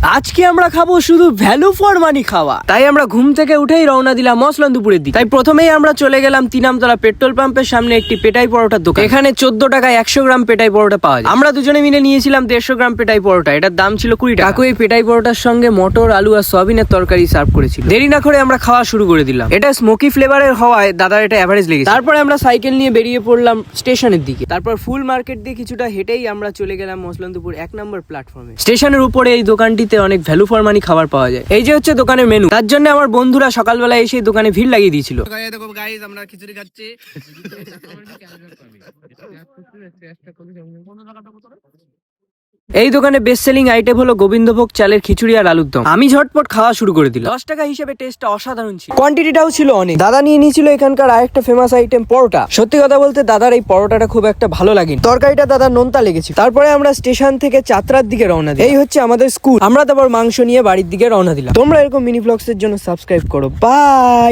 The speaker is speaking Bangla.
আজকে আমরা খাবো শুধু ভ্যালু ফর মানি খাওয়া। তাই আমরা ঘুম থেকে উঠেই রওনা দিলাম মসলন্দপুরের দিকে। তাই প্রথমেই আমরা চলে গেলাম তিনামতলা পেট্রোল পাম্পের সামনে একটি পেটাই পরোটার দোকান। এখানে 14 টাকায় 100 গ্রাম পেটাই পরোটা পাওয়া যায়। আমরা দুজনে মিলে নিয়েছিলাম 150 গ্রাম পেটাই পরোটা। এটার দাম ছিল 20 টাকা। কাকু এই পেটাই পরোটার সঙ্গে মটর, আলু আর সয়াবিনের তরকারি সার্ভ করেছিল। দেরি না করে আমরা খাওয়া শুরু করে দিলাম। এটা স্মোকি ফ্লেভারের হওয়ায় দাদার এটা এভারেজ লেগেছে। তারপরে আমরা সাইকেল নিয়ে বেরিয়ে পড়লাম স্টেশনের দিকে। তারপর ফুল মার্কেট দিয়ে কিছুটা হেঁটেই আমরা চলে গেলাম মসলন্দপুর 1 নম্বর প্ল্যাটফর্মে। স্টেশনের উপরে এই দোকানটিতে অনেক ভ্যালু ফর মানি খাবার পাওয়া যায়। এই যে হচ্ছে দোকানের মেনু। তার জন্য আমার বন্ধুরা সকালবেলা এসে দোকানে ভিড় লাগিয়ে দিয়েছিল। আমরা খিচুড়ি খাচ্ছি। এই দোকানে বেস্ট সেলিং আইটেম হলো গোবিন্দভোগ চালের খিচুড়ি আর আলুর দম। আমি ঝটপট খাওয়া শুরু করে দিলাম। 10 টাকা হিসেবে টেস্টটা অসাধারণ ছিল, কোয়ান্টিটিটাও ছিল অনেক। দাদা নিয়ে নিয়েছিল এখানকার আরেকটা ফেমাস আইটেম পরোটা। সত্যি কথা বলতে দাদার এই পরোটাটা খুব একটা ভালো লাগেনি, তরকারিটা দাদার নোনতা লেগেছে। তারপরে আমরা স্টেশন থেকে চাতরার দিকে রওনা দিই। এই হচ্ছে আমাদের স্কুল। আমরা তারপর মাংস নিয়ে বাড়ির দিকে রওনা দিলাম। তোমরা এরকম মিনি ব্লগস এর জন্য সাবস্ক্রাইব করো। বাই।